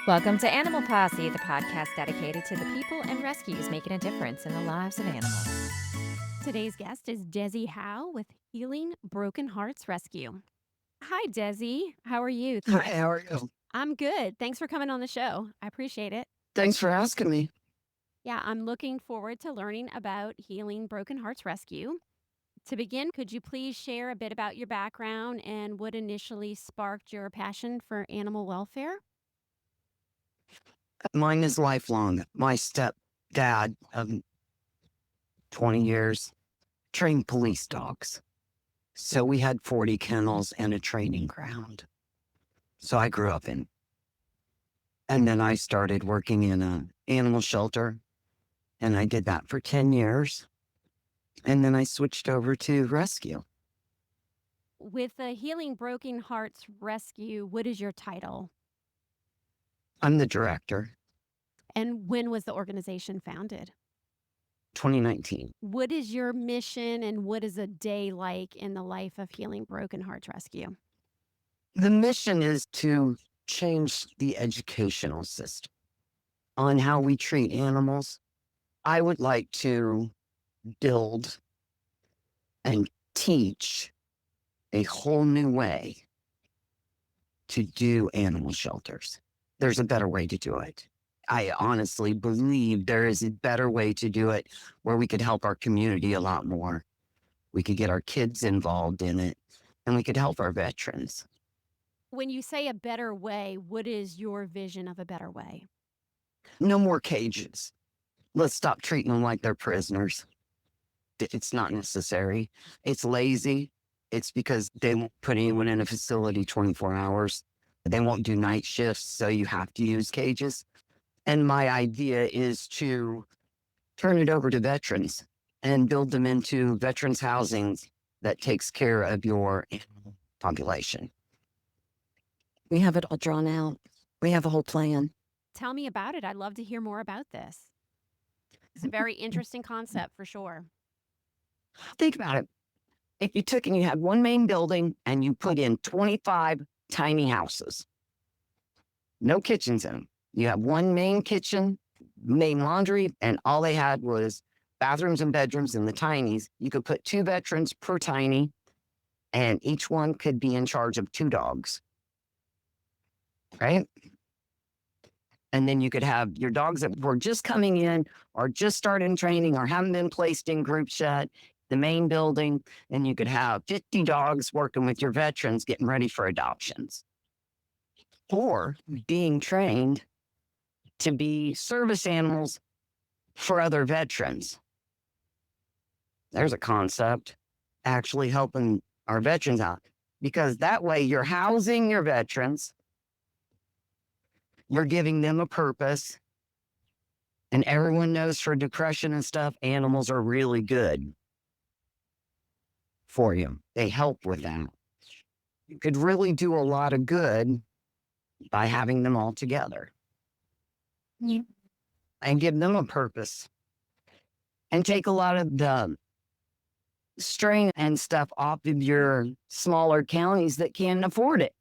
Welcome to Animal Posse, the podcast dedicated to the people and rescues making a difference in the lives of animals. Today's guest is Dezzie Howe with Healing Broken Hearts Rescue. Hi, Dezzie. How are you? Hi, how are you? I'm good. Thanks for coming on the show. I appreciate it. Thanks for asking me. Yeah, I'm looking forward to learning about Healing Broken Hearts Rescue. To begin, could you please share a bit about your background and what initially sparked your passion for animal welfare? Mine is lifelong. My stepdad of 20 years trained police dogs. So we had 40 kennels and a training ground. So I grew up in. And then I started working in an animal shelter. And I did that for 10 years. And then I switched over to rescue. With the Healing Broken Hearts Rescue, what is your title? I'm the director. And when was the organization founded? 2019. What is your mission and what is a day like in the life of Healing Broken Hearts Rescue? The mission is to change the educational system on how we treat animals. I would like to build and teach a whole new way to do animal shelters. There's a better way to do it. I honestly believe there is a better way to do it where we could help our community a lot more. We could get our kids involved in it, and we could help our veterans. When you say a better way, what is your vision of a better way? No more cages. Let's stop treating them like they're prisoners. It's not necessary. It's lazy. It's because they won't put anyone in a facility 24 hours. They won't do night shifts, so you have to use cages. And my idea is to turn it over to veterans and build them into veterans housing that takes care of your animal population. We have it all drawn out. We have a whole plan. Tell me about it. I'd love to hear more about this. It's a very interesting concept for sure. Think about it. If you took and you had one main building and you put in 25 tiny houses, no kitchens in them. You have one main kitchen, main laundry, and all they had was bathrooms and bedrooms in the tinies. You could put 2 veterans per tiny, and each one could be in charge of 2 dogs. Right? And then you could have your dogs that were just coming in or just starting training or haven't been placed in groups yet, the main building, and you could have 50 dogs working with your veterans getting ready for adoptions. Or being trained to be service animals for other veterans. There's a concept, actually helping our veterans out, because that way you're housing your veterans, you're giving them a purpose, and everyone knows for depression and stuff, animals are really good for you. They help with that. You could really do a lot of good by having them all together. And give them a purpose. And take a lot of the strain and stuff off of your smaller counties that can't afford it.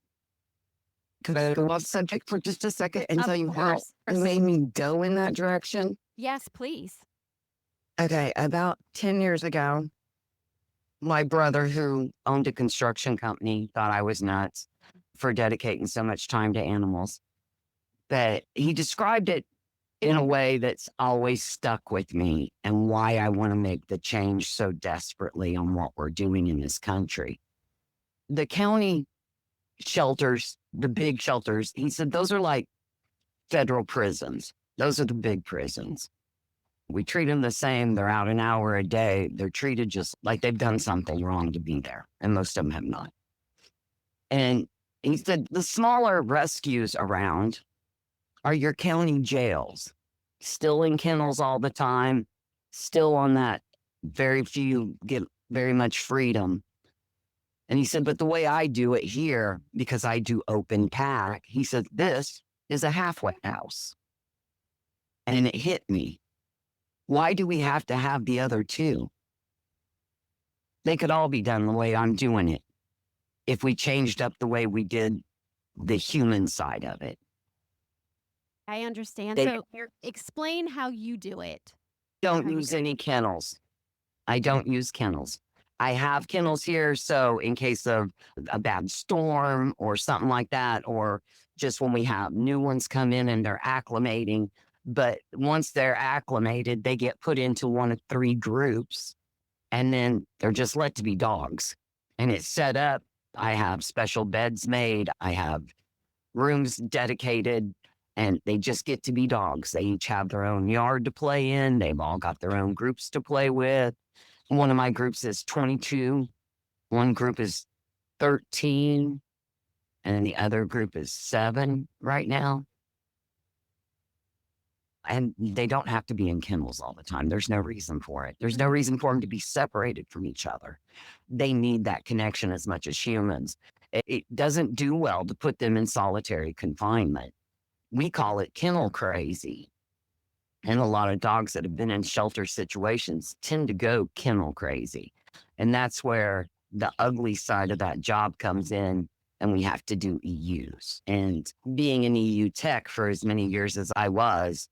Could I go off subject for just a second and Of tell you how course. it made me go in that direction? Yes, please. Okay, about 10 years ago, my brother, who owned a construction company, thought I was nuts for dedicating so much time to animals. But he described it in a way that's always stuck with me and why I want to make the change so desperately on what we're doing in this country. The county shelters, the big shelters, he said, those are like federal prisons. Those are the big prisons. We treat them the same. They're out an hour a day. They're treated just like they've done something wrong to be there. And most of them have not. And he said, the smaller rescues around are your county jails, still in kennels all the time, still on that very few get very much freedom. And he said, but the way I do it here, because I do open pack, he said, this is a halfway house. And it hit me. Why do we have to have the other 2? They could all be done the way I'm doing it if we changed up the way we did the human side of it. I understand. They So explain how you do it. don't How you use do it. any kennels. I don't use kennels. I have kennels here, so in case of a bad storm or something like that, or just when we have new ones come in and they're acclimating. But once they're acclimated, they get put into one of three groups and then they're just let to be dogs. And it's set up. I have special beds made. I have rooms dedicated and they just get to be dogs. They each have their own yard to play in. They've all got their own groups to play with. One of my groups is 22. One group is 13. And the other group is 7 right now. And they don't have to be in kennels all the time. There's no reason for it. There's no reason for them to be separated from each other. They need that connection as much as humans. It doesn't do well to put them in solitary confinement. We call it kennel crazy. And a lot of dogs that have been in shelter situations tend to go kennel crazy. And that's where the ugly side of that job comes in. And we have to do EUs. And being an EU tech for as many years as I was,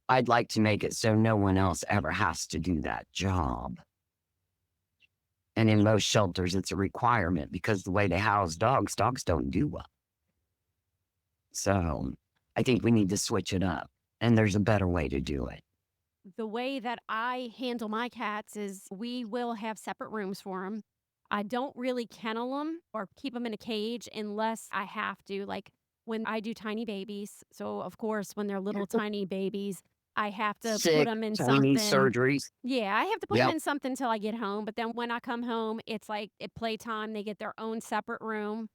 I'd like to make it so no one else ever has to do that job. And in most shelters, it's a requirement because the way they house dogs don't do well. So I think we need to switch it up. And there's a better way to do it. The way that I handle my cats is we will have separate rooms for them. I don't really kennel them or keep them in a cage unless I have to, like when I do tiny babies. So, of course, when they're little tiny babies, I have to put Sick, them in tiny something. surgeries. Yeah, I have to put them Yep. in something till I get home. But then when I come home, it's like at playtime, they get their own separate room.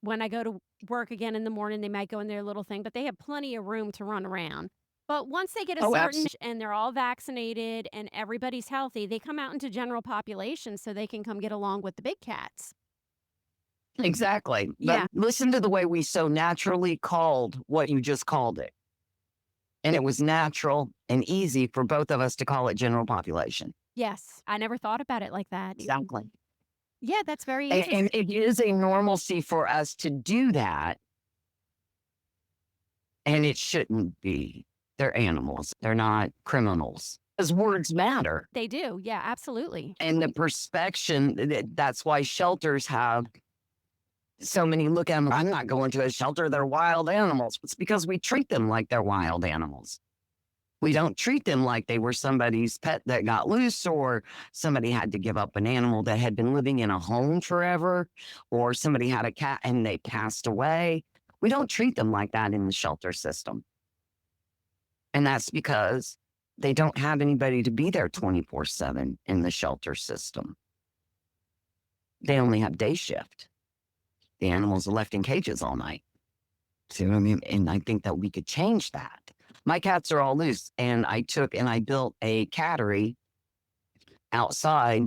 When I go to work again in the morning, they might go in their little thing, but they have plenty of room to run around. But once they get a Oh, certain absolutely. age and they're all vaccinated and everybody's healthy, they come out into general population so they can come get along with the big cats. Exactly. But Yeah. listen to the way we so naturally called what you just called it. And it was natural and easy for both of us to call it general population. Yes. I never thought about it like that. Exactly. Yeah, that's very And interesting. it is a normalcy for us to do that. And it shouldn't be. They're animals. They're not criminals. Because words matter. They do. Yeah, absolutely. And the perspection, that's why shelters have so many look at them. I'm not going to a shelter. They're wild animals. It's because we treat them like they're wild animals. We don't treat them like they were somebody's pet that got loose or somebody had to give up an animal that had been living in a home forever or somebody had a cat and they passed away. We don't treat them like that in the shelter system. And that's because they don't have anybody to be there 24/7 in the shelter system. They only have day shift. The animals are left in cages all night. See what I mean? And I think that we could change that. My cats are all loose, and I took and I built a cattery outside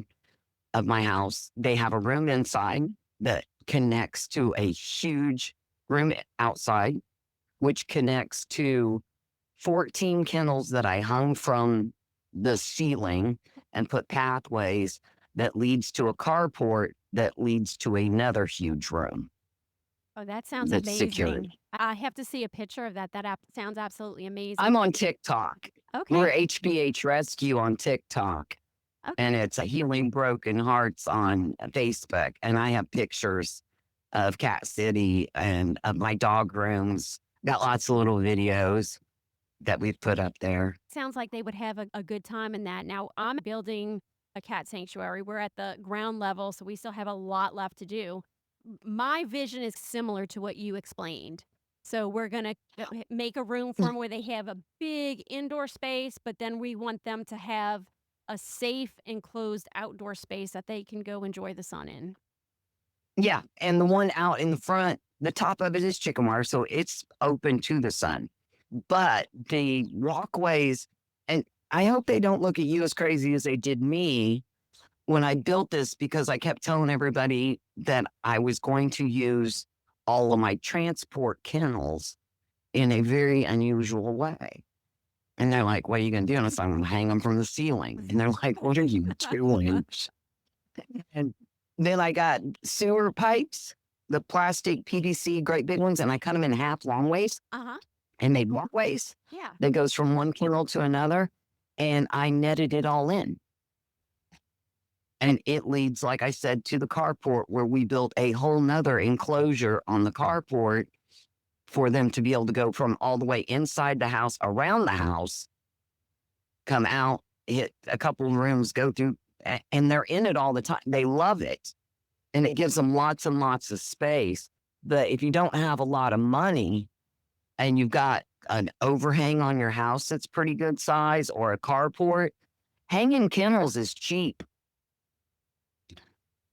of my house. They have a room inside that connects to a huge room outside, which connects to 14 kennels that I hung from the ceiling and put pathways that leads to a carport that leads to another huge room Oh, that sounds that's secured. amazing. I have to see a picture of that. That sounds absolutely amazing. I'm on TikTok. We're Okay. HBH Rescue on TikTok, Okay. and it's a Healing Broken Hearts on Facebook. And I have pictures of Cat City and of my dog rooms. Got lots of little videos that we've put up there. Sounds like they would have a good time in that. Now, I'm building a cat sanctuary. We're at the ground level, so we still have a lot left to do. My vision is similar to what you explained. So we're going to make a room for them where they have a big indoor space, but then we want them to have a safe, enclosed outdoor space that they can go enjoy the sun in. Yeah. And the one out in the front, the top of it is chicken wire, so it's open to the sun. But the walkways, and I hope they don't look at you as crazy as they did me when I built this, because I kept telling everybody that I was going to use all of my transport kennels in a very unusual way. And they're like, what are you going to do? And I said, I'm going to hang them from the ceiling. And they're like, what are you doing? And then I got sewer pipes, the plastic PVC, great big ones, and I cut them in half long ways. Uh-huh. and made walkways Yeah. that goes from one kennel to another. And I netted it all in. And it leads, like I said, to the carport where we built a whole nother enclosure on the carport for them to be able to go from all the way inside the house, around the house, come out, hit a couple of rooms, go through, and they're in it all the time. They love it. And it gives them lots and lots of space. But if you don't have a lot of money and you've got an overhang on your house that's pretty good size or a carport, hanging kennels is cheap.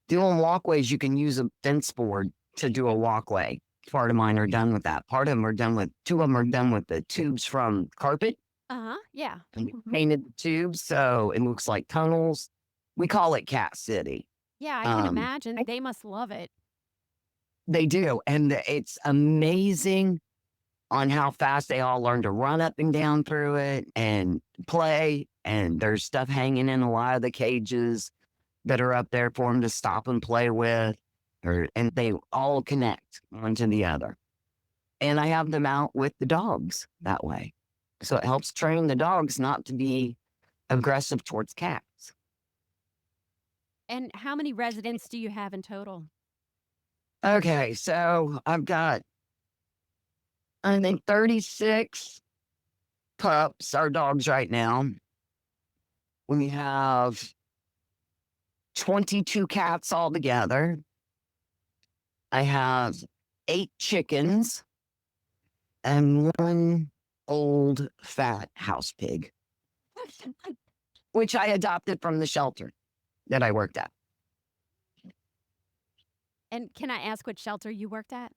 Doing walkways, you can use a fence board to do a walkway. Part of mine are done with that. Part of them are done with, two of them are done with the tubes from carpet. Yeah. And we painted the tubes so it looks like tunnels. We call it Cat City. Yeah, I can imagine. They must love it. They do. And it's amazing on how fast they all learn to run up and down through it and play. And there's stuff hanging in a lot of the cages that are up there for them to stop and play with. And they all connect one to the other. And I have them out with the dogs that way. So it helps train the dogs not to be aggressive towards cats. And how many residents do you have in total? Okay, so I've got, I think, 36 pups, our dogs right now. We have 22 cats altogether. I have 8 chickens and 1 old fat house pig, which I adopted from the shelter that I worked at. And can I ask what shelter you worked at?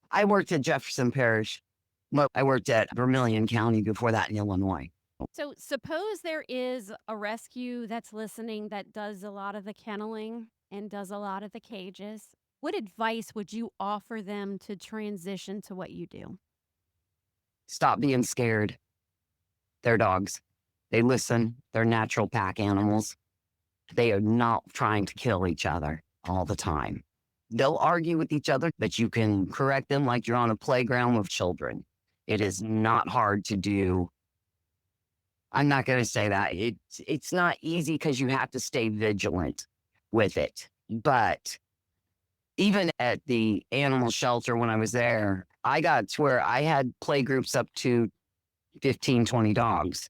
I worked at Jefferson Parish. Well, I worked at Vermilion County before that in Illinois. So suppose there is a rescue that's listening that does a lot of the kenneling and does a lot of the cages. What advice would you offer them to transition to what you do? Stop being scared. They're dogs. They listen. They're natural pack animals. They are not trying to kill each other all the time. They'll argue with each other, but you can correct them like you're on a playground with children. It is not hard to do. I'm not going to say that. It's not easy because you have to stay vigilant with it. But even at the animal shelter when I was there, I got to where I had play groups up to 15, 20 dogs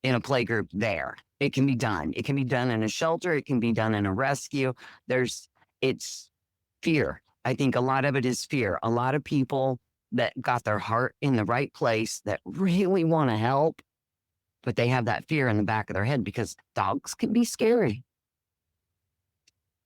in a play group there. It can be done. It can be done in a shelter. It can be done in a rescue. It's fear. I think a lot of it is fear. A lot of people that got their heart in the right place that really want to help, but they have that fear in the back of their head because dogs can be scary.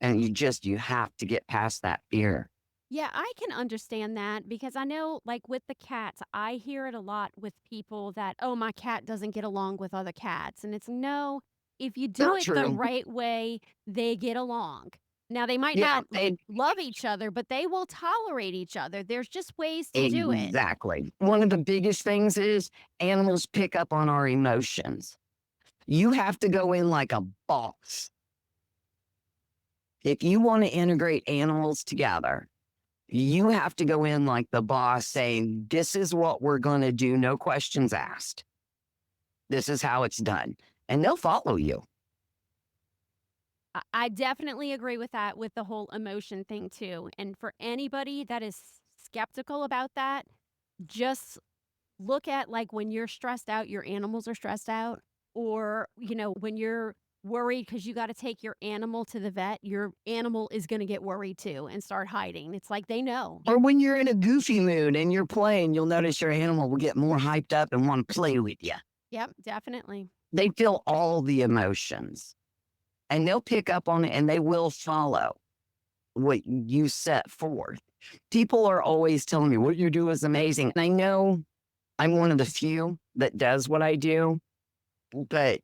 And you have to get past that fear. Yeah, I can understand that because I know, like with the cats, I hear it a lot with people that, oh, my cat doesn't get along with other cats. And it's no, if you do Not it the true. right way, they get along. Now, they might Yeah, not love each other, but they will tolerate each other. There's just ways to do it. exactly. One of the biggest things is animals pick up on our emotions. You have to go in like a boss. If you want to integrate animals together, you have to go in like the boss saying, this is what we're going to do. No questions asked. This is how it's done. And they'll follow you. I definitely agree with that, with the whole emotion thing too. And for anybody that is skeptical about that, just look at like when you're stressed out, your animals are stressed out, or, when you're worried because you got to take your animal to the vet, your animal is going to get worried too and start hiding. It's like they know. Or when you're in a goofy mood and you're playing, you'll notice your animal will get more hyped up and want to play with you. Yep, definitely. They feel all the emotions and they'll pick up on it and they will follow what you set forth. People are always telling me what you do is amazing. And I know I'm one of the few that does what I do, but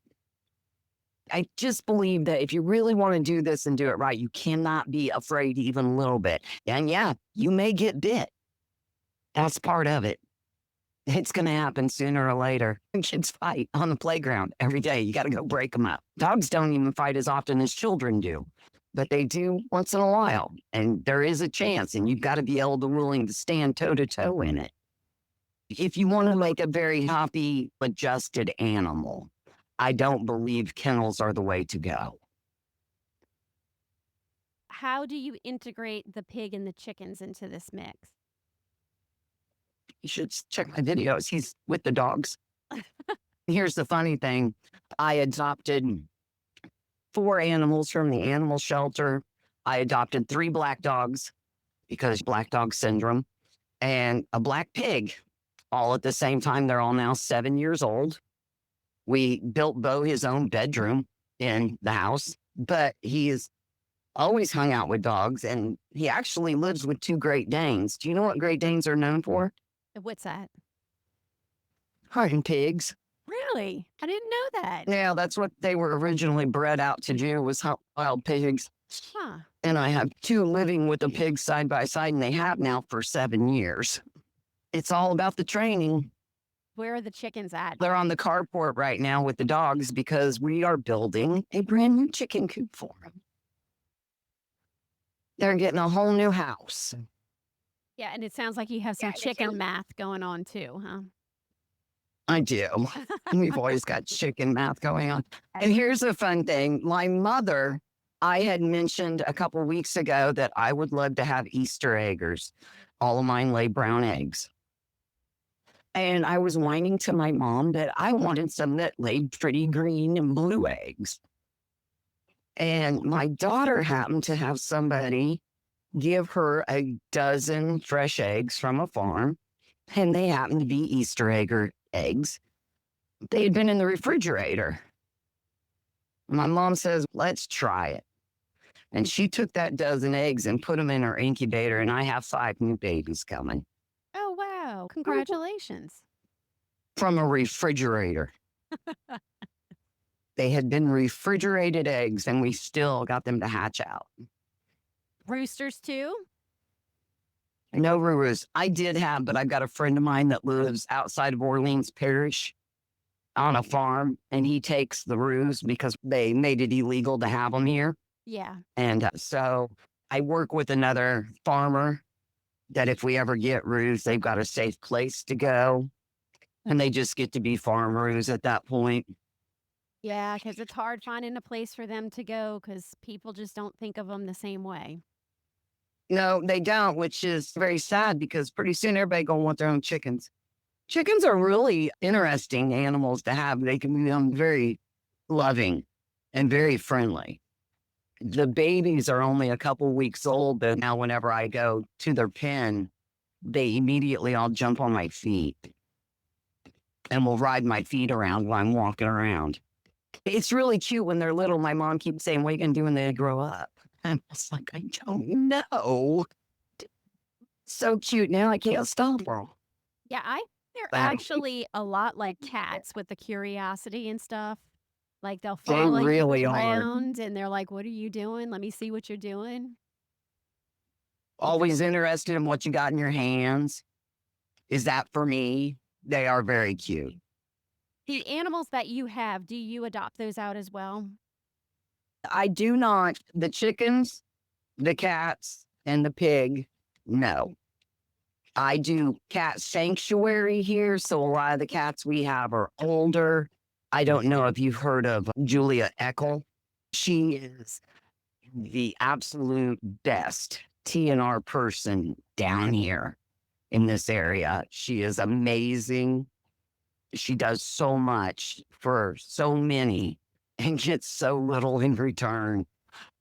I just believe that if you really want to do this and do it right, you cannot be afraid even a little bit. And yeah, you may get bit. That's part of it. It's going to happen sooner or later. Kids fight on the playground every day. You got to go break them up. Dogs don't even fight as often as children do, but they do once in a while. And there is a chance, and you've got to be willing to stand toe to toe in it. If you want to make a very happy, adjusted animal, I don't believe kennels are the way to go. How do you integrate the pig and the chickens into this mix? You should check my videos. He's with the dogs. Here's the funny thing. I adopted 4 animals from the animal shelter. I adopted 3 black dogs because black dog syndrome and a black pig all at the same time. They're all now 7 years old. We built Bo his own bedroom in the house, but he's always hung out with dogs, and he actually lives with 2 Great Danes. Do you know what Great Danes are known for? What's that? Hunting pigs. Really? I didn't know that. Yeah, that's what they were originally bred out to do, was hunt wild pigs. Huh. And I have 2 living with the pigs side by side, and they have now for 7 years. It's all about the training. Where are the chickens at? They're on the carport right now with the dogs because we are building a brand new chicken coop for them. They're getting a whole new house. Yeah, and it sounds like you have some chicken math going on too, huh? I do. We've always got chicken math going on. And here's a fun thing. My mother, I had mentioned a couple weeks ago that I would love to have Easter eggers. All of mine lay brown eggs. And I was whining to my mom that I wanted some that laid pretty green and blue eggs. And my daughter happened to have somebody give her a dozen fresh eggs from a farm, and they happened to be Easter eggs. They had been in the refrigerator. My mom says, let's try it. And she took that dozen eggs and put them in her incubator, and I have 5 new babies coming. Oh, wow. Congratulations. From a refrigerator. They had been refrigerated eggs, and we still got them to hatch out. Roosters too? No roosters. I did have, but I've got a friend of mine that lives outside of Orleans Parish on a farm, and he takes the roos because they made it illegal to have them here. Yeah. And so I work with another farmer that if we ever get roos, they've got a safe place to go, and they just get to be farm roos at that point. Yeah, because it's hard finding a place for them to go because people just don't think of them the same way. No, they don't, which is very sad because pretty soon everybody gonna want their own chickens. Chickens are really interesting animals to have. They can become very loving and very friendly. The babies are only a couple weeks old, but now whenever I go to their pen, they immediately all jump on my feet and will ride my feet around while I'm walking around. It's really cute when they're little. My mom keeps saying, what are you going to do when they grow up? And it's like, I don't know. So cute. Now I can't stop them. Yeah, they're That- actually a lot like cats with the curiosity and stuff. Like they'll They follow you really are. around and they're like, what are you doing? Let me see what you're doing. Always interested in what you got in your hands. Is that for me? They are very cute. The animals that you have, do you adopt those out as well? I do not. The chickens, the cats, and the pig, no. I do cat sanctuary here, so a lot of the cats we have are older. I don't know if you've heard of Julia Eckel. She is the absolute best TNR person down here in this area. She is amazing. She does so much for so many and gets so little in return.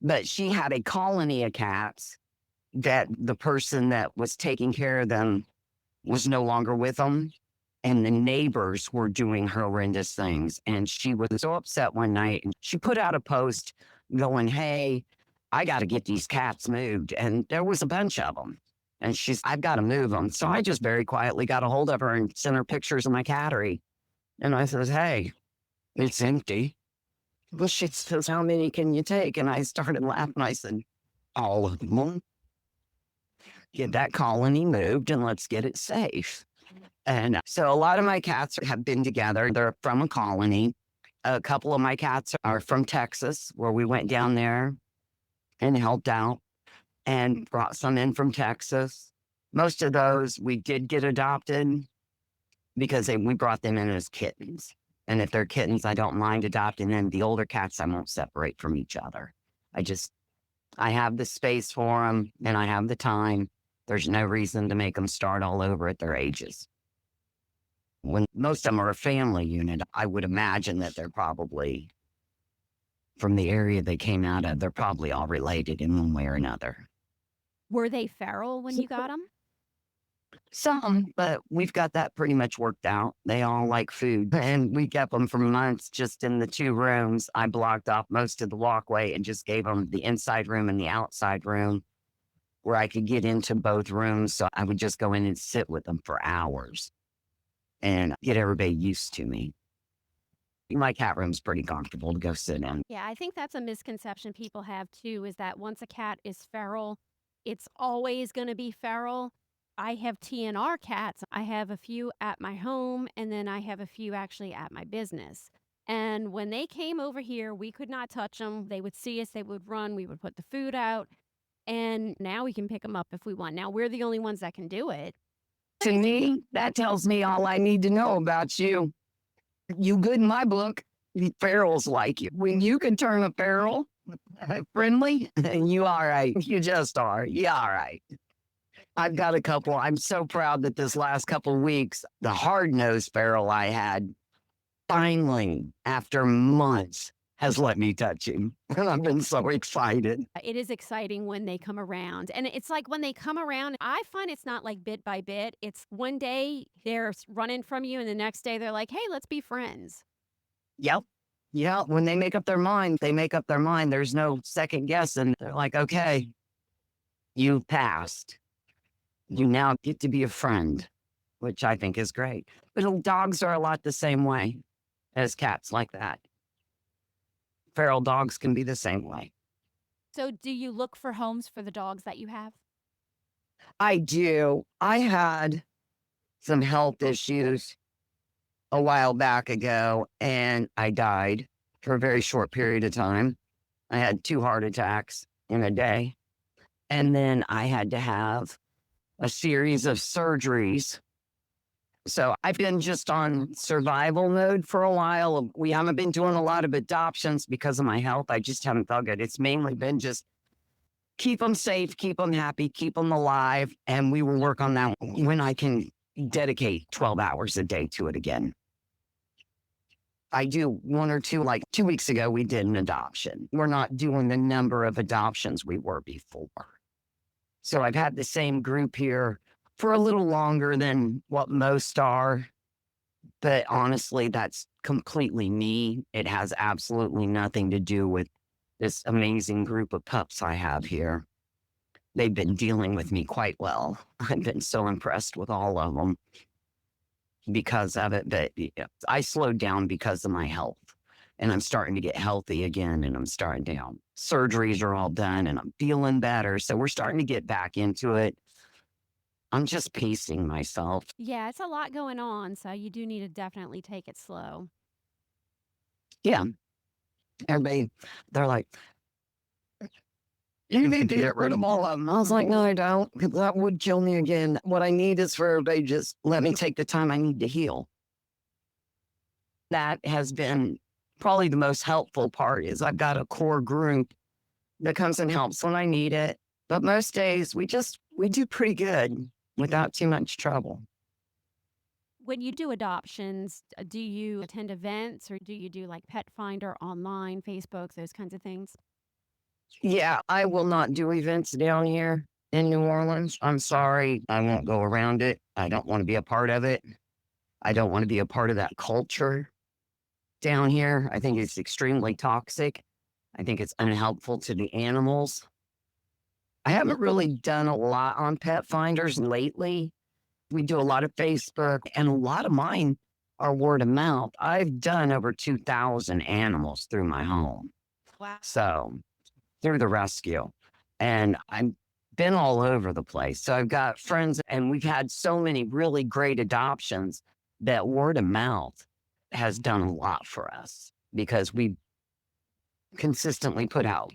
But she had a colony of cats that the person that was taking care of them was no longer with them. And the neighbors were doing horrendous things. And she was so upset one night. And she put out a post going, hey, I got to get these cats moved. And there was a bunch of them. And she's, I've got to move them. So I just very quietly got a hold of her and sent her pictures of my cattery. And I says, hey, it's empty. Well, she says, how many can you take? And I started laughing. I said, all of them. Get that colony moved and let's get it safe. And so a lot of my cats have been together. They're from a colony. A couple of my cats are from Texas, where we went down there and helped out and brought some in from Texas. Most of those we did get adopted. because we brought them in as kittens. And if they're kittens, I don't mind adopting them. The older cats, I won't separate from each other. I have the space for them and I have the time. There's no reason to make them start all over at their ages. When most of them are a family unit, I would imagine that they're probably from the area they came out of. They're probably all related in one way or another. Were they feral when you got them? Some, but we've got that pretty much worked out. They all like food, and we kept them for months just in the 2 rooms. I blocked off most of the walkway and just gave them the inside room and the outside room where I could get into both rooms. So I would just go in and sit with them for hours and get everybody used to me. My cat room's pretty comfortable to go sit in. Yeah, I think that's a misconception people have too, is that once a cat is feral, it's always going to be feral. I have TNR cats. I have a few at my home, and then I have a few actually at my business. And when they came over here, we could not touch them. They would see us, they would run, we would put the food out, and now we can pick them up if we want. Now we're the only ones that can do it. To me, that tells me all I need to know about you. You good in my book. Ferals like you. When you can turn a feral friendly, you all right. You just are. You all right. I've got a couple. I'm so proud that this last couple of weeks, the hard-nosed feral I had, finally, after months, has let me touch him. And I've been so excited. It is exciting when they come around. And it's like when they come around, I find it's not like bit by bit. It's one day they're running from you, and the next day they're like, hey, let's be friends. Yep. Yeah. When they make up their mind, they make up their mind. There's no second guessing. They're like, okay, you passed. You now get to be a friend, which I think is great. But dogs are a lot the same way as cats like that. Feral dogs can be the same way. So do you look for homes for the dogs that you have? I do. I had some health issues a while back ago, and I died for a very short period of time. I had 2 heart attacks in a day. And then I had to have a series of surgeries. So I've been just on survival mode for a while. We haven't been doing a lot of adoptions because of my health. I just haven't felt good. It's mainly been just keep them safe, keep them happy, keep them alive. And we will work on that when I can dedicate 12 hours a day to it again. I do 1 or 2, like 2 weeks ago, we did an adoption. We're not doing the number of adoptions we were before. So I've had the same group here for a little longer than what most are. But honestly, that's completely me. It has absolutely nothing to do with this amazing group of pups I have here. They've been dealing with me quite well. I've been so impressed with all of them because of it. But I slowed down because of my health. And I'm starting to get healthy again, and I'm starting down. Surgeries are all done, and I'm feeling better. So we're starting to get back into it. I'm just pacing myself. Yeah, it's a lot going on, so you do need to definitely take it slow. Yeah. Everybody, they're like, you need to get rid of all of them. I was like, no, I don't, because that would kill me again. What I need is for everybody to just let me take the time I need to heal. That has been probably the most helpful part is I've got a core group that comes and helps when I need it. But most days we do pretty good without too much trouble. When you do adoptions, do you attend events or do you do like Pet Finder online, Facebook, those kinds of things? Yeah, I will not do events down here in New Orleans. I'm sorry. I won't go around it. I don't want to be a part of it. I don't want to be a part of that culture down here. I think it's extremely toxic. I think it's unhelpful to the animals. I haven't really done a lot on Pet Finders lately. We do a lot of Facebook, and a lot of mine are word of mouth. I've done over 2,000 animals through my home. Wow. So through the rescue. And I've been all over the place. So I've got friends, and we've had so many really great adoptions that word of mouth has done a lot for us because we consistently put out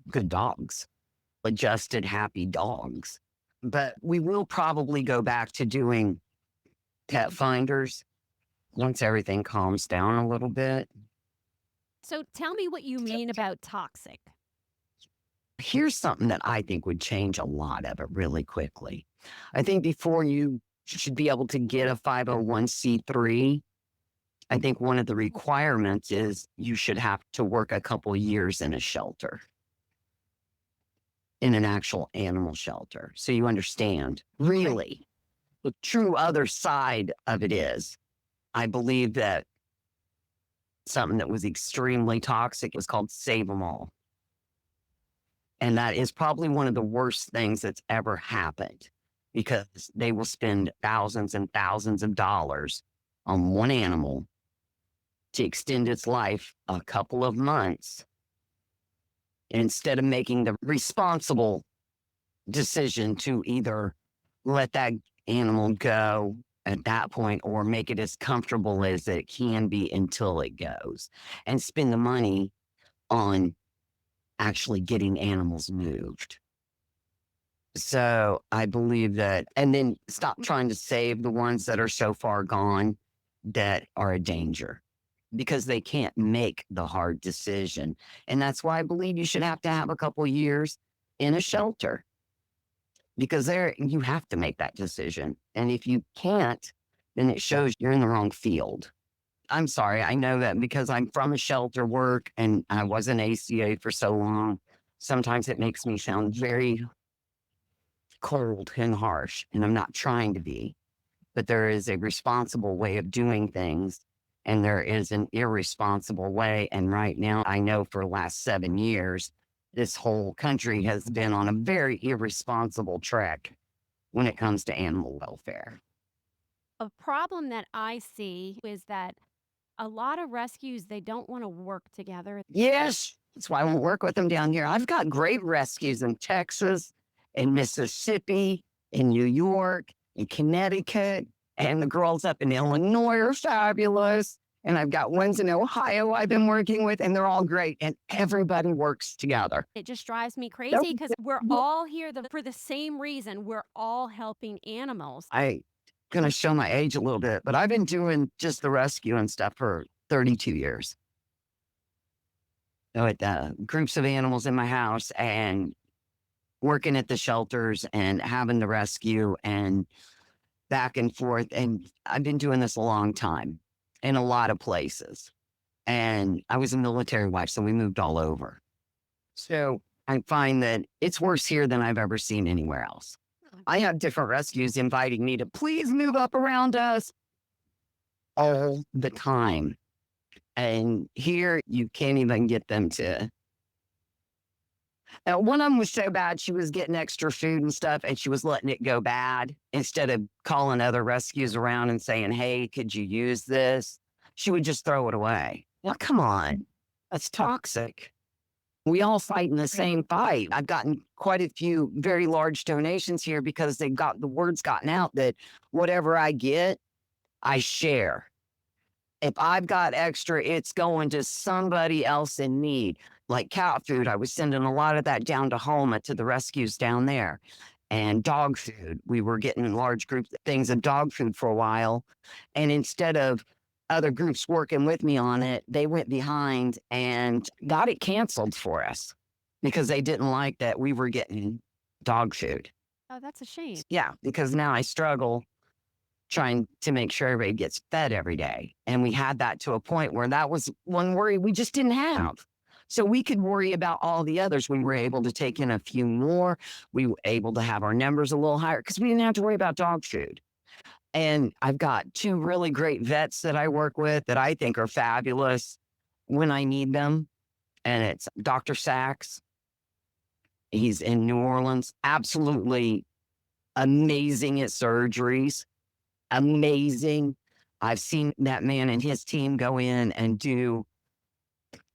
good dogs, adjusted, happy dogs. But we will probably go back to doing pet finders once everything calms down a little bit. So tell me what you mean about toxic. Here's something that I think would change a lot of it really quickly. I think before you should be able to get a 501c3, I think one of the requirements is you should have to work a couple years in a shelter, in an actual animal shelter. So you understand really the true other side of it is, I believe that something that was extremely toxic was called Save 'em All. And that is probably one of the worst things that's ever happened because they will spend thousands and thousands of dollars on one animal to extend its life a couple of months instead of making the responsible decision to either let that animal go at that point or make it as comfortable as it can be until it goes and spend the money on actually getting animals moved. So I believe that, and then stop trying to save the ones that are so far gone that are a danger because they can't make the hard decision. And that's why I believe you should have to have a couple years in a shelter because there you have to make that decision. And if you can't, then it shows you're in the wrong field. I'm sorry. I know that because I'm from a shelter work and I was an ACA for so long. Sometimes it makes me sound very cold and harsh, and I'm not trying to be, but there is a responsible way of doing things and there is an irresponsible way. And right now, I know for the last 7 years, this whole country has been on a very irresponsible track when it comes to animal welfare. A problem that I see is that a lot of rescues, they don't want to work together. Yes, that's why I won't work with them down here. I've got great rescues in Texas, in Mississippi, in New York, in Connecticut, and the girls up in Illinois are fabulous. And I've got ones in Ohio I've been working with, and they're all great. And everybody works together. It just drives me Nope. crazy because we're all here for the same reason. We're all helping animals. I gonna show my age a little bit, but I've been doing just the rescue and stuff for 32 years. So with groups of animals in my house and working at the shelters and having the rescue and back and forth. And I've been doing this a long time in a lot of places. And I was a military wife, so we moved all over. So I find that it's worse here than I've ever seen anywhere else. I have different rescues inviting me to please move up around us all the time. And here you can't even get them to. Now, one of them was so bad, she was getting extra food and stuff, and she was letting it go bad instead of calling other rescues around and saying, hey, could you use this? She would just throw it away. Now, come on. That's toxic. We all fight in the same fight. I've gotten quite a few very large donations here because the word's gotten out that whatever I get, I share. If I've got extra, it's going to somebody else in need. Like cat food, I was sending a lot of that down to Homa to the rescues down there. And dog food, we were getting large groups things of dog food for a while. And instead of other groups working with me on it, they went behind and got it canceled for us because they didn't like that we were getting dog food. Oh, that's a shame. Yeah, because now I struggle trying to make sure everybody gets fed every day. And we had that to a point where that was one worry we just didn't have. So we could worry about all the others. We were able to take in a few more. We were able to have our numbers a little higher because we didn't have to worry about dog food. And I've got 2 really great vets that I work with that I think are fabulous when I need them. And it's Dr. Sachs. He's in New Orleans. Absolutely amazing at surgeries. Amazing. I've seen that man and his team go in and do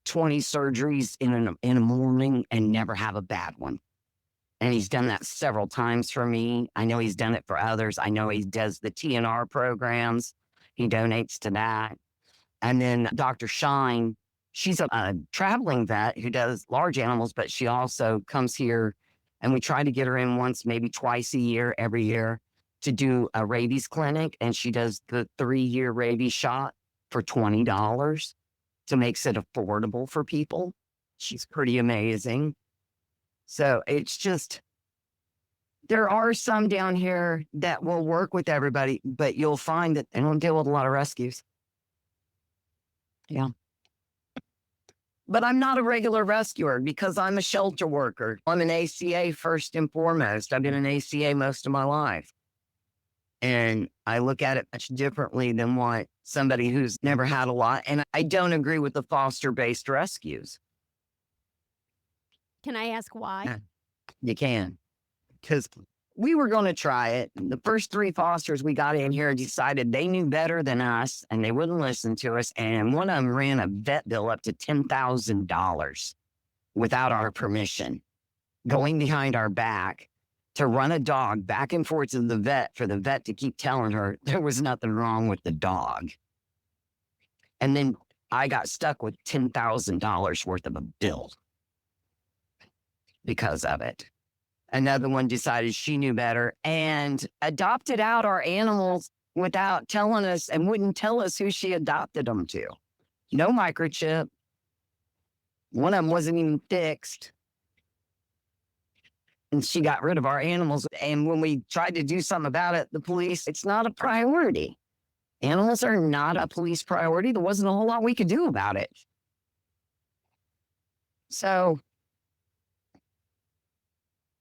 20 surgeries in a morning and never have a bad one. And he's done that several times for me. I know he's done it for others. I know he does the TNR programs. He donates to that. And then Dr. Shine, she's a traveling vet who does large animals, but she also comes here and we try to get her in once, maybe twice a year, every year to do a rabies clinic, and she does the 3-year rabies shot for $20 to makes it affordable for people. She's pretty amazing. So it's just, there are some down here that will work with everybody, but you'll find that they don't deal with a lot of rescues. Yeah. But I'm not a regular rescuer because I'm a shelter worker. I'm an ACA first and foremost. I've been an ACA most of my life. And I look at it much differently than what somebody who's never had a lot. And I don't agree with the foster-based rescues. Can I ask why? Yeah. You can. Because we were going to try it. The first 3 fosters we got in here decided they knew better than us and they wouldn't listen to us. And one of them ran a vet bill up to $10,000 without our permission, going behind our back to run a dog back and forth to the vet for the vet to keep telling her there was nothing wrong with the dog. And then I got stuck with $10,000 worth of a bill because of it. Another one decided she knew better and adopted out our animals without telling us and wouldn't tell us who she adopted them to. No microchip. One of them wasn't even fixed. And she got rid of our animals. And when we tried to do something about it, the police, it's not a priority. Animals are not a police priority. There wasn't a whole lot we could do about it. So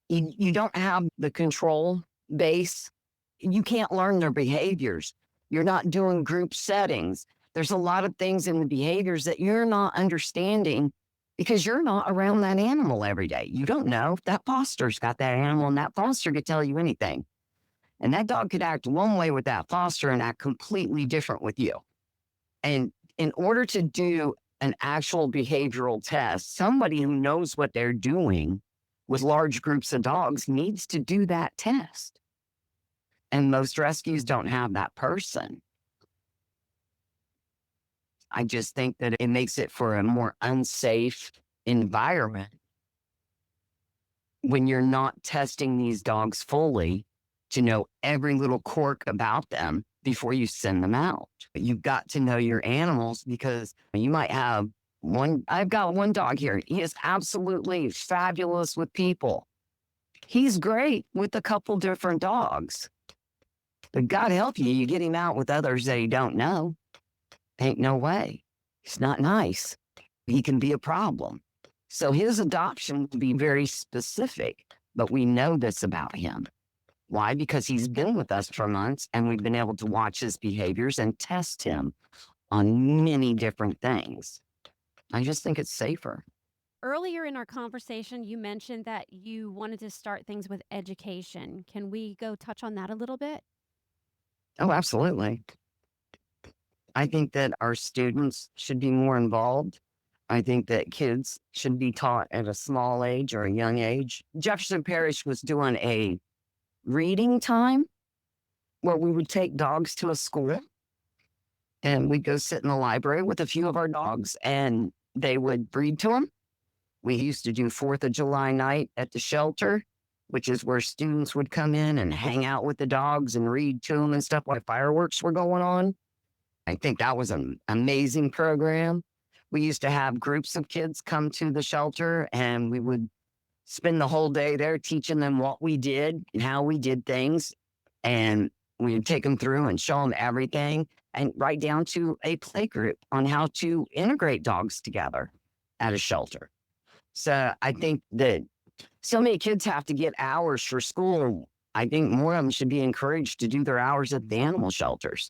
you don't have the control base. You can't learn their behaviors. You're not doing group settings. There's a lot of things in the behaviors that you're not understanding because you're not around that animal every day. You don't know if that foster's got that animal and that foster could tell you anything. And that dog could act one way with that foster and act completely different with you. And in order to do an actual behavioral test, somebody who knows what they're doing with large groups of dogs needs to do that test. And most rescues don't have that person. I just think that it makes it for a more unsafe environment when you're not testing these dogs fully to know every little quirk about them before you send them out. You've got to know your animals because you might have one. I've got one dog here. He is absolutely fabulous with people. He's great with a couple different dogs. But God help you, you get him out with others that he don't know. Ain't no way. He's not nice. He can be a problem. So his adoption will be very specific, but we know this about him. Why? Because he's been with us for months and we've been able to watch his behaviors and test him on many different things. I just think it's safer. Earlier in our conversation, you mentioned that you wanted to start things with education. Can we go touch on that a little bit? Oh, absolutely. I think that our students should be more involved. I think that kids should be taught at a small age or a young age. Jefferson Parish was doing a reading time where we would take dogs to a school and we'd go sit in the library with a few of our dogs and they would read to them. We used to do 4th of July night at the shelter, which is where students would come in and hang out with the dogs and read to them and stuff while fireworks were going on. I think that was an amazing program. We used to have groups of kids come to the shelter and we would spend the whole day there teaching them what we did and how we did things. And we'd take them through and show them everything and right down to a play group on how to integrate dogs together at a shelter. So I think that so many kids have to get hours for school. I think more of them should be encouraged to do their hours at the animal shelters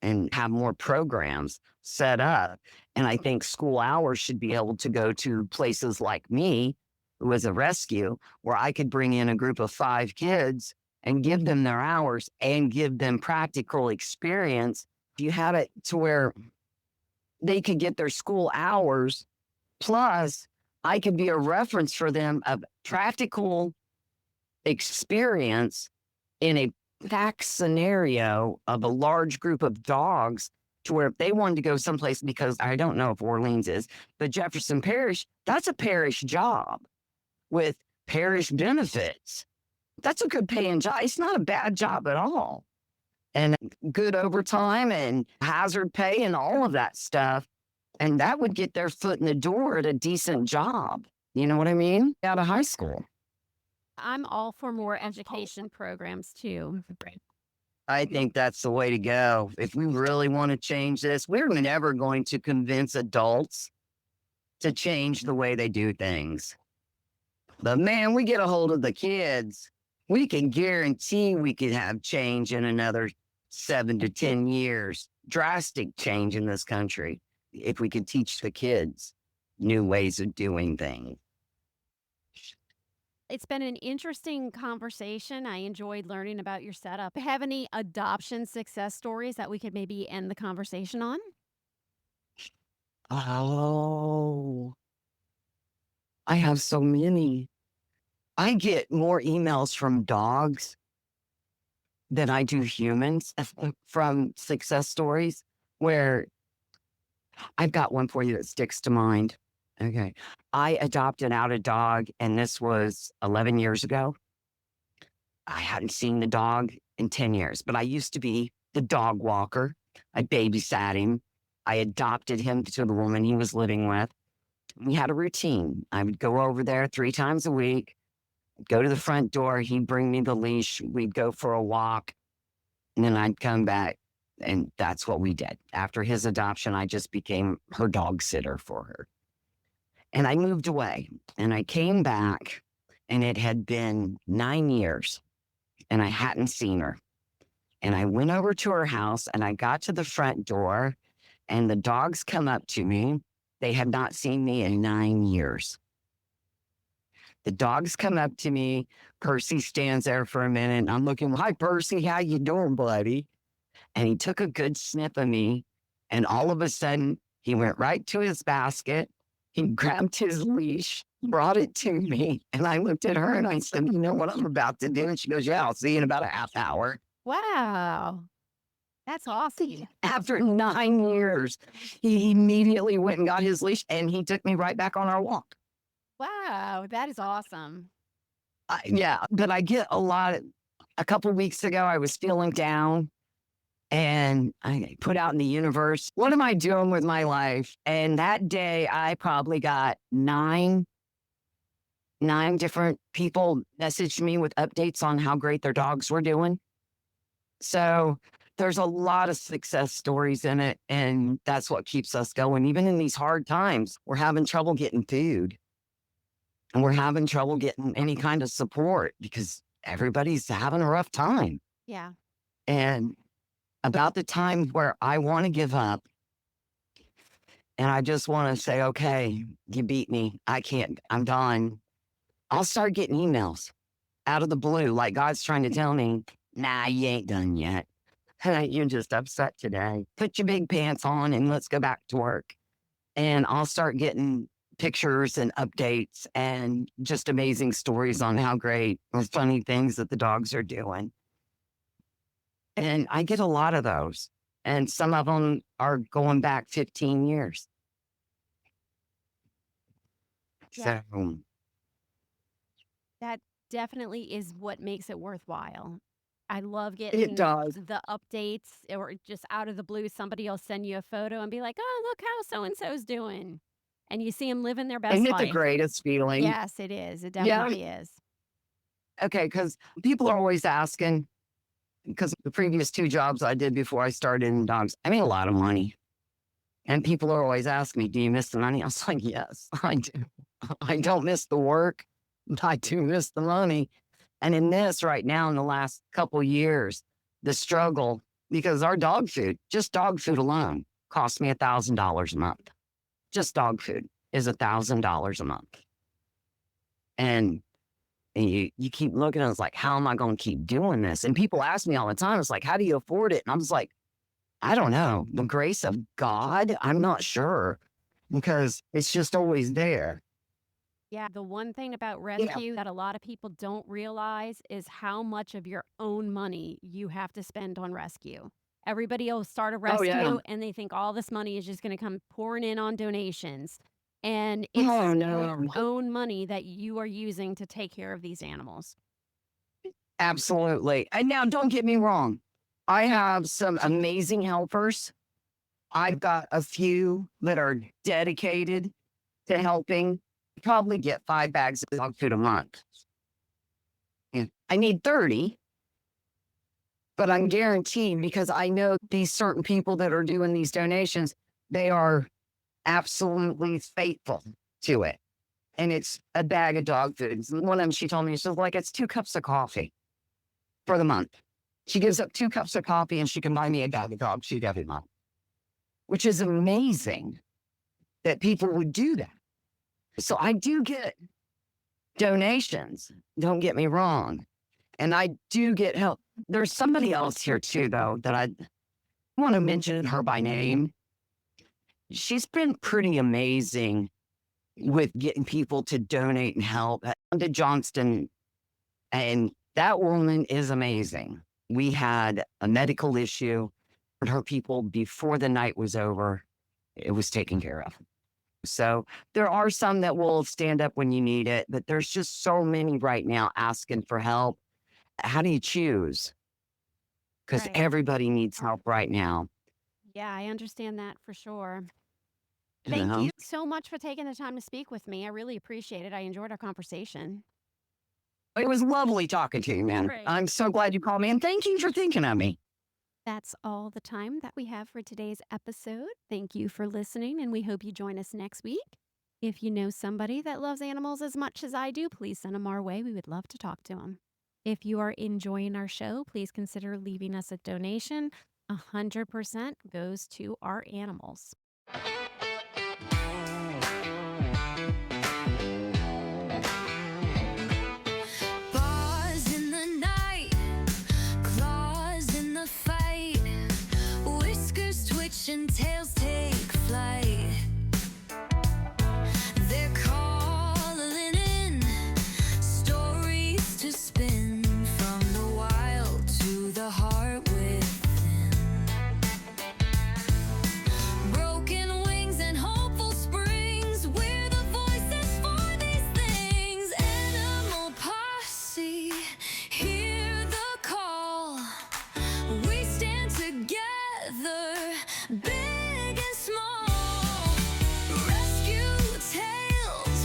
and have more programs set up. And I think school hours should be able to go to places like me, who is a rescue, where I could bring in a group of 5 kids and give them their hours and give them practical experience. You have it to where they could get their school hours, plus I could be a reference for them of practical experience in a fact scenario of a large group of dogs to where if they wanted to go someplace, because I don't know if Orleans is, but Jefferson Parish, that's a parish job with parish benefits. That's a good paying job. It's not a bad job at all. And good overtime and hazard pay and all of that stuff. And that would get their foot in the door at a decent job. You know what I mean? Out of high school. I'm all for more education programs too. I think that's the way to go. If we really want to change this, we're never going to convince adults to change the way they do things. But man, we get a hold of the kids, we can guarantee we could have change in another 7 to 10 years. Drastic change in this country if we could teach the kids new ways of doing things. It's been an interesting conversation. I enjoyed learning about your setup. Have any adoption success stories that we could maybe end the conversation on? Oh, I have so many. I get more emails from dogs than I do humans from success stories where I've got one for you that sticks to mind. Okay. I adopted out a dog, and this was 11 years ago. I hadn't seen the dog in 10 years, but I used to be the dog walker. I babysat him. I adopted him to the woman he was living with. We had a routine. I would go over there 3 times a week, go to the front door. He'd bring me the leash. We'd go for a walk, and then I'd come back. And that's what we did. After his adoption, I just became her dog sitter for her. And I moved away, and I came back, and it had been 9 years, and I hadn't seen her. And I went over to her house, and I got to the front door, and the dogs come up to me. They had not seen me in 9 years. The dogs come up to me. Percy stands there for a minute, and I'm looking, "Hi, Percy, how you doing, buddy?" And he took a good sniff of me, and all of a sudden, he went right to his basket. He grabbed his leash, brought it to me, and I looked at her and I said, "You know what I'm about to do?" And she goes, "Yeah, I'll see you in about a half hour." Wow. That's awesome. After 9 years, he immediately went and got his leash, and he took me right back on our walk. Wow. That is awesome. Yeah, but I get a couple weeks ago, I was feeling down. And I put out in the universe, what am I doing with my life? And that day, I probably got nine different people messaged me with updates on how great their dogs were doing. So there's a lot of success stories in it. And that's what keeps us going. Even in these hard times, we're having trouble getting food, and we're having trouble getting any kind of support because everybody's having a rough time. Yeah. And about the time where I want to give up, and I just want to say, "Okay, you beat me. I can't, I'm done." I'll start getting emails out of the blue, like God's trying to tell me, "Nah, you ain't done yet. You're just upset today. Put your big pants on and let's go back to work." And I'll start getting pictures and updates and just amazing stories on how great or funny things that the dogs are doing. And I get a lot of those. And some of them are going back 15 years. Yeah. So, That definitely is what makes it worthwhile. I love it getting does. the updates or just out of the blue, somebody will send you a photo and be like, "Oh, look how so and so's doing." And you see them living their Isn't best it the life. greatest feeling? Yes, it is. It Yeah. definitely is. Okay. Because people are always asking, because the previous 2 jobs I did before I started in dogs, I made a lot of money. And people are always asking me, "Do you miss the money?" I was like, "Yes, I do. I don't miss the work, but I do miss the money." And in this right now, in the last couple years, the struggle, because our just dog food alone costs me $1,000 a month. Just dog food is $1,000 a month. And you keep looking, and it's like, how am I going to keep doing this? And people ask me all the time, it's like, how do you afford it? And I was like, I don't know. The grace of God, I'm not sure, because it's just always there. Yeah, the one thing about Yeah. rescue that a lot of people don't realize is how much of your own money you have to spend on rescue. Everybody will start a Oh, yeah. rescue and they think all this money is just going to come pouring in on donations. And Oh, it's your no. own money that you are using to take care of these animals. Absolutely. And now don't get me wrong. I have some amazing helpers. I've got a few that are dedicated to helping. Probably get 5 bags of dog food a month. And I need 30, but I'm guaranteed because I know these certain people that are doing these donations, they are absolutely faithful to it. And it's a bag of dog food. One of them, she told me, she's like, it's 2 cups of coffee for the month. She gives up 2 cups of coffee and she can buy me a bag of dog food every month, which is amazing that people would do that. So I do get donations, don't get me wrong. And I do get help. There's somebody else here too, though, that I want to mention her by name. She's been pretty amazing with getting people to donate and help. To Johnston, and that woman is amazing. We had a medical issue, but her people, before the night was over, it was taken care of. So there are some that will stand up when you need it, but there's just so many right now asking for help. How do you choose? Because Right. everybody needs help right now. Yeah, I understand that for sure. You Thank know? you so much for taking the time to speak with me. I really appreciate it. I enjoyed our conversation. It was lovely talking to you, man. Great. I'm so glad you called me, and thank you for thinking of me. That's all the time that we have for today's episode. Thank you for listening, and we hope you join us next week. If you know somebody that loves animals as much as I do, please send them our way. We would love to talk to them. If you are enjoying our show, please consider leaving us a donation. 100% goes to our animals. Bars in the night, claws in the fight, whiskers twitch and tails take flight. They're calling in stories to spin from the wild to the heart within. Broken wings and hopeful springs, we're the voices for these things. Animal posse, hear the call. We stand together, big and small. Rescue tales,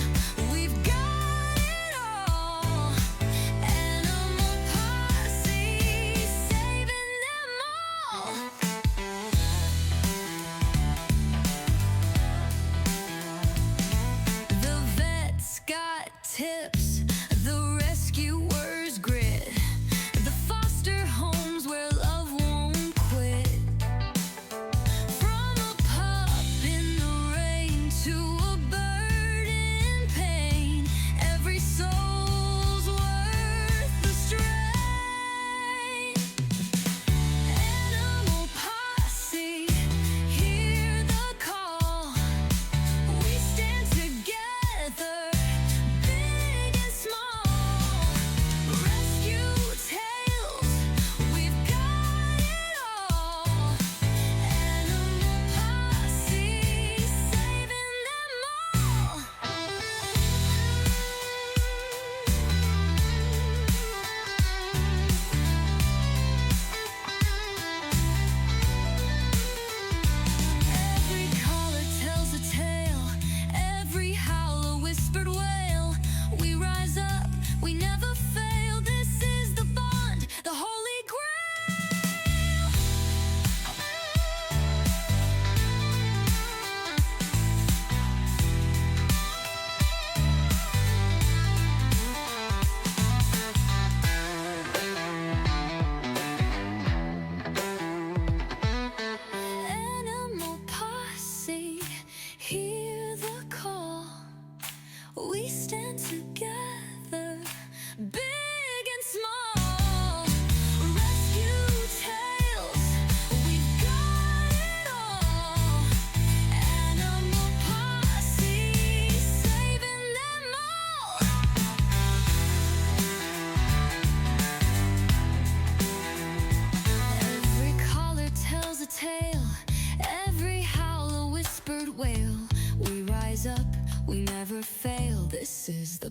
we've got it all. Animal posse, saving them all. The vet's got tips, the rescuer's grit, the foster homes where love won't quit. From a pup in the rain to a bird in pain, every soul's worth the strain. Animal posse, hear the call. We stand together, big and small. Rescue tales, we've got it all. Animal posse, saving them all. Every caller tells a tale, every howl a whispered wail. We rise up, we never fail. This is the bond, the holy grail. Animal posse, hear the call. We stand together, big and small. Rescue tales, we've got it all. Animal posse, saving them all. Every caller tells a tale, every howl a whispered wail. We rise up, we never fail. This is the